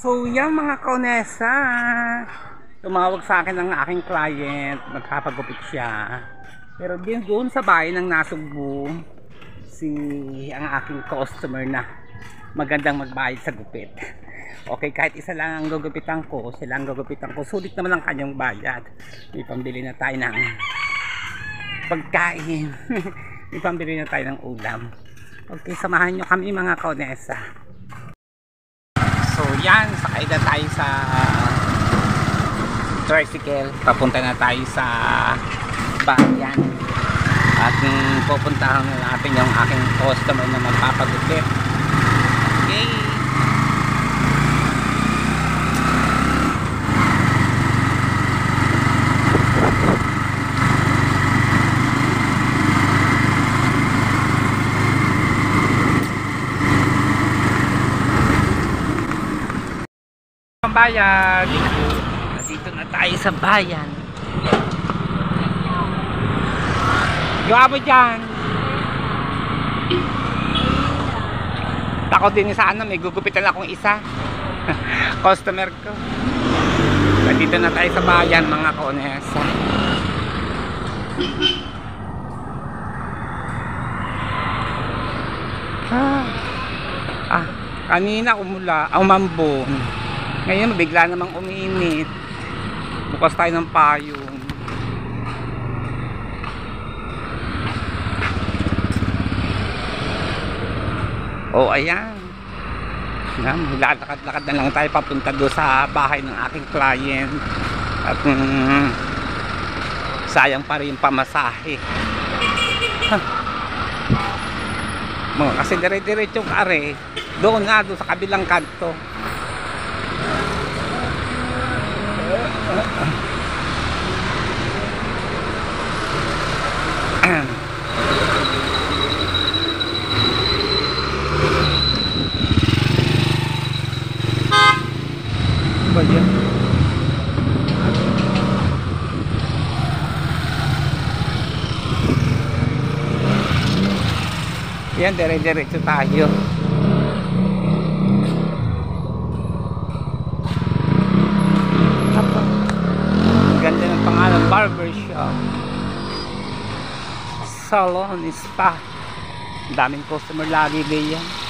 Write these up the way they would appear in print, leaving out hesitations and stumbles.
So yan mga kaunesa, tumawag sa akin ang aking client, magpapagupit siya. Pero din doon sa bahay ng Nasugbu, ang aking customer na magandang magbayad sa gupit. Okay, kahit isa lang ang gugupitan ko, sila ang gugupitan ko, sulit naman ang kanyang bayad. May pambili na tayo ng pagkain. May pambili na tayo ng ulam. Okay, samahan nyo kami mga kaunesa. So yan, sakay na tayo sa tricycle. Papunta na tayo sa bayan. At pupuntahan na natin yung aking customer na magpapagupit. Okay. Bayan. Dito na tayo sa bayan. Yung abo dyan. Takot din sana may gugupitan akong isa. Customer ko. Dito na tayo sa bayan mga kaunesa. Kanina umambon. Ngayon bigla namang uminit. Bukas tayo ng payong. Oh, ayan. Lalakad-lakad na lang tayo papunta doon sa bahay ng aking client. At sayang pa rin pamasahe. Kasi dire-diretsong are. Doon sa kabilang kanto. Ba yan? Yan, dire-diretso tayo. Ganda ng pangalan, barbershop, salon, spa. Daming customer lagi diyan.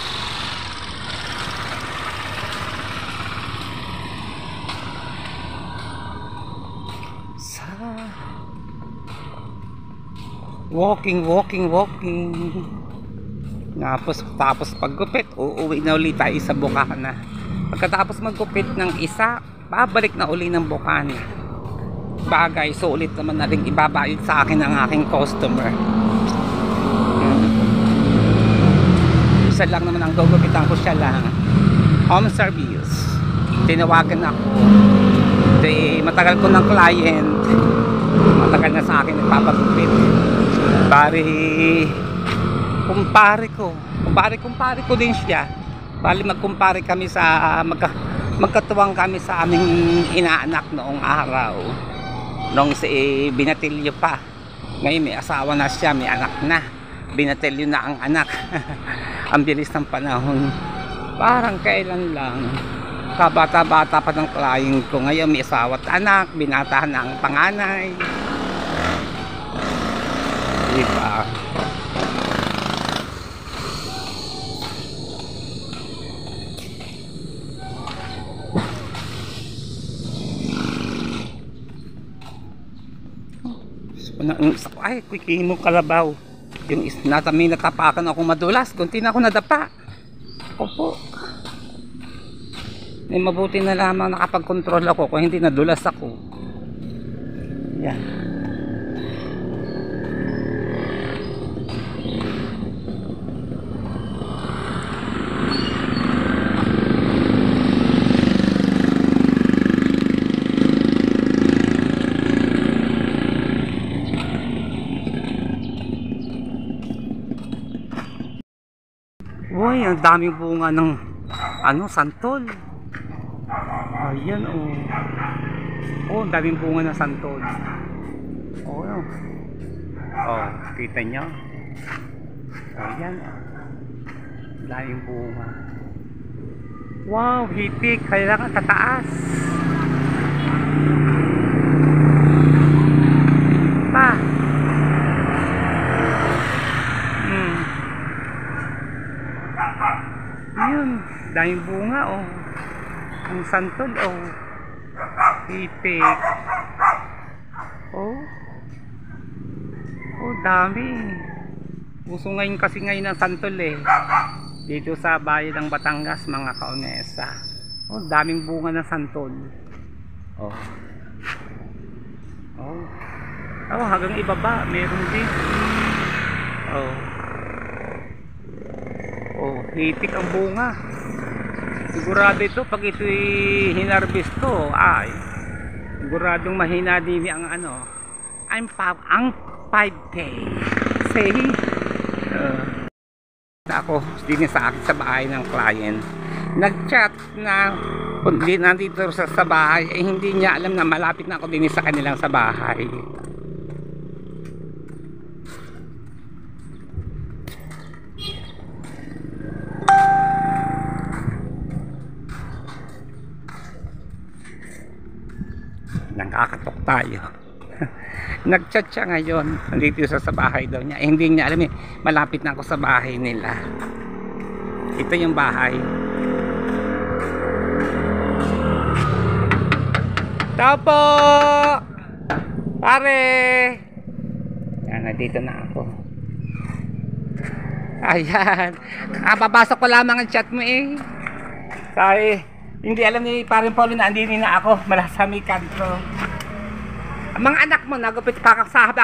Walking. Tapos paggupit, uuwi na ulit tayo sa Bukana. Pagkatapos maggupit ng isa, babalik na uli ng Bukana. Bagay, so ulit naman na rin ibabayad sa akin ang aking customer. Isa lang naman ang gugupitan ko, siya lang. Home service. Tinawagan ako. Matagal ko ng client. Matagal na sa akin nagpapagupit. Kumpare ko din siya. Bali magkumpare kami sa magkatuwang kami sa aming inaanak noong araw. Nung binatilyo pa. Ngayon may asawa na siya, may anak na. Binatilyo na ang anak. Ang bilis ng panahon. Parang kailan lang. Kabata-bata pa ng client ko. Ngayon may asawa at anak. Binatahan na ang panganay. Diba? Ay, kuikin mo kalabaw. Yung may natapakan ako madulas. Kunti na ako nadapa. Opo. May mabuti na lamang nakapag-control ako kung hindi nadulas ako. Yan. Uy, ang daming bunga ng santol. Ayan oh. Oh, ang daming bunga ng santol. Oh, kita nyo. Ayan. Daming bunga. Wow, hitik. Kailangan tataas. Pa. Yun. Daming bunga, oh. Ang santol, oh. Hitik. Oh. Oh, dami. Uso ngayon kasi ngayon ng santol, eh. Dito sa bayan ng Batangas, mga kaonesa. Oh, daming bunga ng santol. Oh. Oh. Oh, hanggang ibaba, meron din. Oh. Oh, hitik ang bunga. Sigurado ito pag ito'y hinarvest to, ay siguradong mahina din ang ano. Ang 5K. Say, ako din sa akin sa bahay ng client, nag-chat na kung di nandito sa bahay, eh hindi niya alam na malapit na ako din sa kanilang sa bahay. Nakakatok tayo. Nag-chat siya ngayon, nandito sa bahay daw niya, eh, hindi niya alam, eh malapit na ako sa bahay nila. Ito yung bahay. Tao po pare. Yan, nandito na ako. Ayan, papasok ko lamang ang chat mo, eh kasi hindi alam ni paring Paulo na andini na ako mula sa may kanto. Ang mga anak mo nagupit pa sa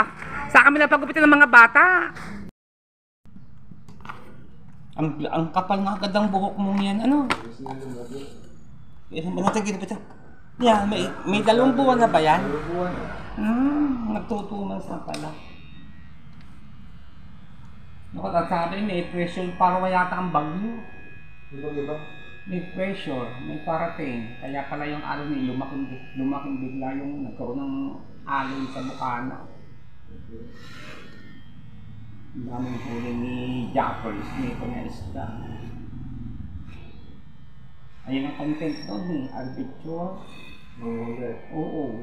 kami lang pagupitin ng mga bata. Ang kapal na agad ang buhok mo yan, ano? Yeah, may 2 buwan na ba yan? Nagtutumas na pala. Sabi, may pressure para yata ang bagyo. May pressure, may parating. Kaya pala yung araw ni lumaking bigla yung nagkaroon ng alon sa Bukana. Ang daming huli ni Jappers nito na isda. Ayun ang content doon, eh. Arbitration. Oo.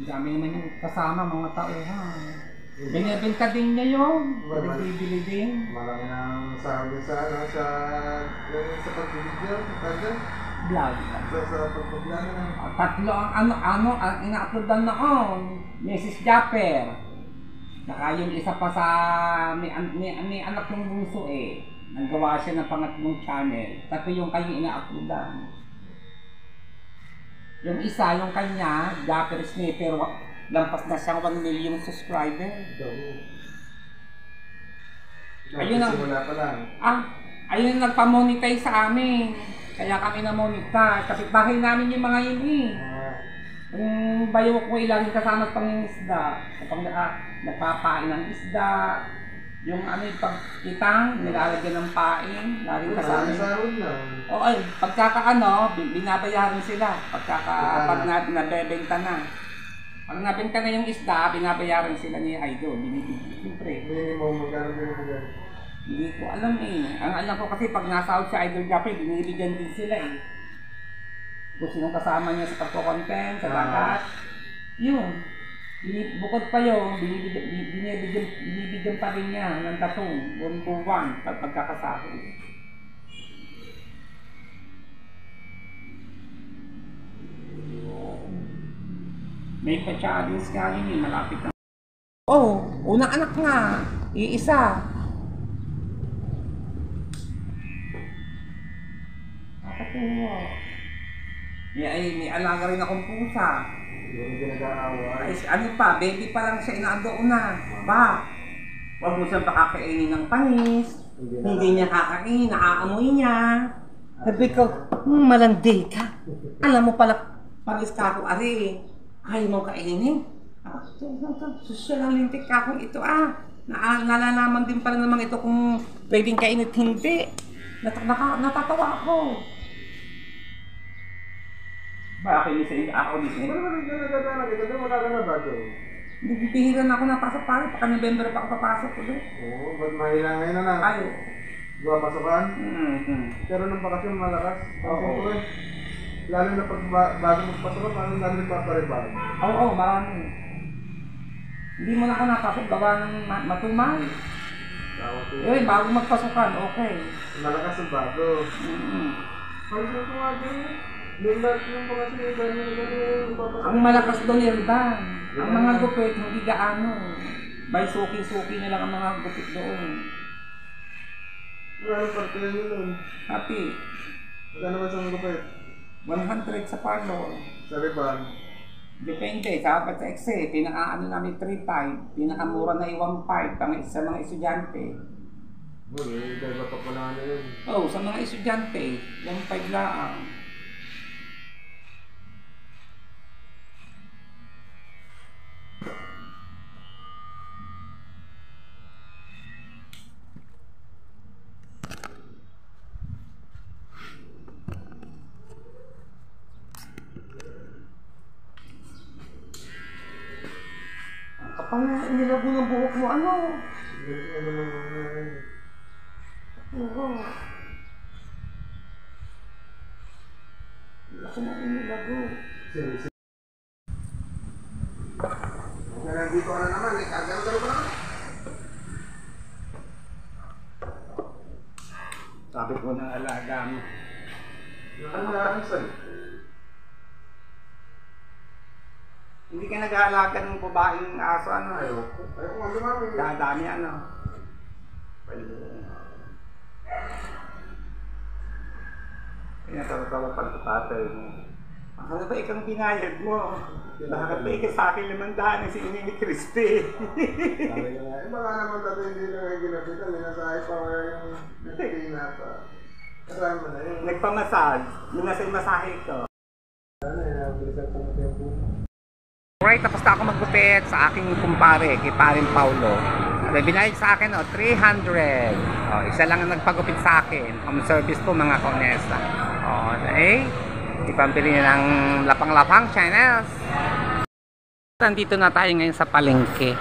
Ang dami naman yung kasama, mga tauhan. Binibenta din niya yun. Bibili din. Malaki ng sabi sa pag-video, vlog. Sa pag-vlog na. Tatlo ang ina-uploadan noon. Mrs. Japper. Saka yung isa pa sa may anak yung bunso, eh. Naggawa siya ng pangatlong channel. Tatlo yung kanyang ina-uploadan. Yung isa, yung kanya, Japper Sniper, lampas na siyang 1 million subscriber. Ayun ang simula pa lang. Ayun ang nagpa-monetize sa amin. Kaya kami na-monetize. Kasi bahay namin yung mga yun, eh. Yung bayok ko ilaging kasama sa pangingisda. Kapag nagpapain ng isda. Yung ano yung pagkitang, nilalagyan ng pain. Laging kasama. O ay, binabayaran sila. Pag nabebenta na. Pag nabenta na yung isda, binabayaran sila ni Idol. Binibigyan. Siyempre. Hindi ko alam, eh. Ang alam ko kasi pag nasa out si Idol Japper, binibigyan din sila, eh. Kung sinong kasama niya sa pagko-content, sa dagat. Yun. Bukod pa yun, binibigyan pa rin niya ng tatong, buwan pag pagkakasahod. May pa-challenge nga yun, eh, malapit na. Oh, unang anak nga, iisa. Nakatuwa. May alaga rin akong pusa. Ay, ano pa, baby pa lang siya, inaando na. Ba, huwag mo siyang pakakainin ng panis. Hindi niya kakain, naaamoy niya. Sabi ko, malandi ka. Alam mo pala, panis ka ako, ari. Ayaw mo kainin. Social ang lintik ka akong ito, nalalaman din pala naman ito kung pwedeng kainit hindi. Natatawa ako. Ba, ako lisin? Ako lisin? Wala ka na ba doon? Bibihiran ako na pasok pare, pagka November pa ako papasok ko doon. Oo, ba't mahila ngayon na? Ay, Gawa pasukan. Mm-hmm. Pero nung bakasyon malakas. Oo. Siyempre, lalo na pag bago magpasukan, parang dami nagpaparibag. Oo, marami. Hindi mo na ako napasok, gawa ng matumal. Tawag ko. Yun, bago magpasukan, okay. Malakas ang bago. Mm-hmm. Pansin ko nga din, may lahat yung bakasyon yung gano'n papasok. Ang malakas doon yung ban. Ang mga gupit, hindi gaano. By suki-suki na lang ang mga gupit doon. Ano parte nyo nun? Happy. Magkano ba sa mga kapit? 100 sa parlor. Sa riban. Depende, dapat sa exe, pinaka-ano namin 3.5, pinakamura na 1.5 sa mga estudyante. Iba pa pala na yun. Oh, sa mga estudyante, 1.5 lang. Kapag inilago ng buhok mo, ano? Ganito ano naman yun. Oo. Laki na inilago. Sige. Nandito ka na naman, kagano-gano ka naman. Sabi ko ng alaga mo. Ano na sa'yo? Hindi ka nag-aalaga ng babaeng aso, ano? Ayoko nga lumami. Dadami, ano? Pinatawa-tawa pag tatay mo. Ano ba ikang binayad mo? Bakit ba ikaw sa akin 500 si ini ni Crispy? Sabi ko nga, baka naman tayo hindi na nga ginapitan. Minasahe pa ko yung nagpina pa. Kasama na yun. Nagpamassage. Yung nasa yung masahe ko. Ano yun, nabilisan ko na yung buho. Alright, tapos na ako maggupit sa aking kumpare, kay Paring Paulo. Binayad sa akin, 300. Isa lang ang nagpagupit sa akin. Home service po mga kaunesa. Okay. Ipambili niya ng lapang-lapang channels. Nandito na tayo ngayon sa palengke.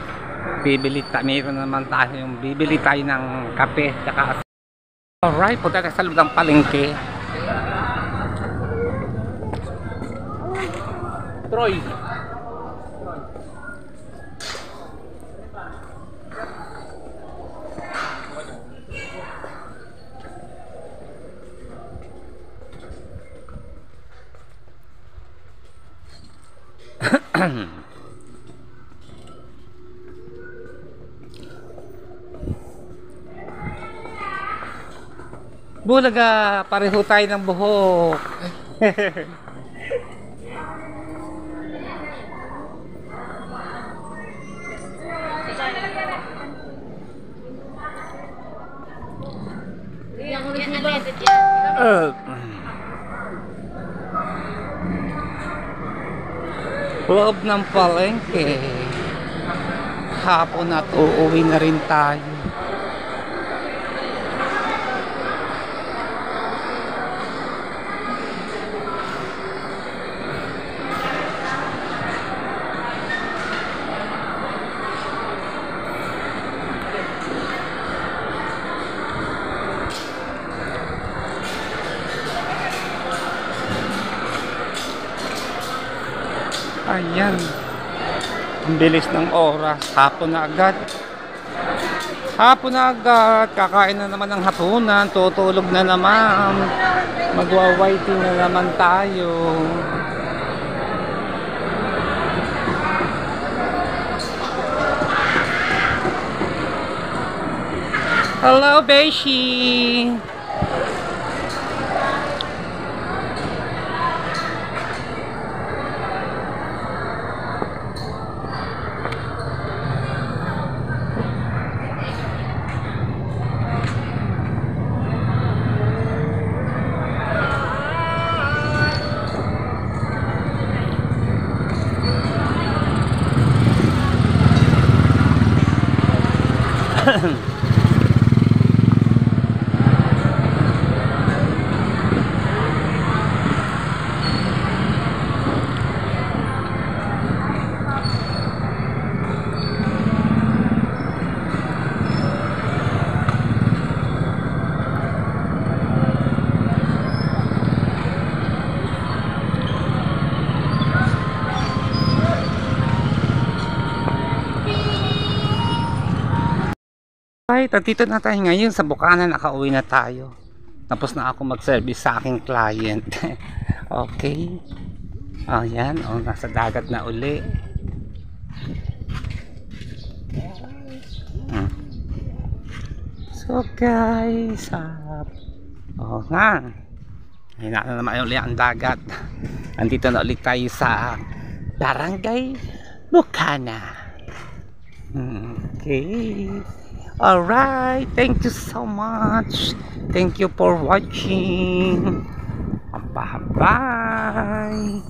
Mayroon naman tayo yung bibili tayo ng kape. Alright, punta tayo sa loob ng palengke. Troy. Bulaga, pareho tayo ng buhok. Loob ng palengke. Hapon at uuwi na rin tayo. Ayan. Ang bilis ng oras. Hapon na agad. Hapon na agad. Kakain na naman ng hapunan. Tutulog na naman. Magwa-whitey na naman tayo. Hello, Beshi. Alright, at dito na tayo ngayon sa Bukana. Nakauwi na tayo. Tapos na ako mag-service sa aking client. Okay. Ayan, nasa dagat na uli. So guys, nga. Ayun na naman ulit ang dagat. Andito na ulit tayo sa Barangay Bukana. Okay. Alright. Thank you so much. Thank you for watching. Bye-bye.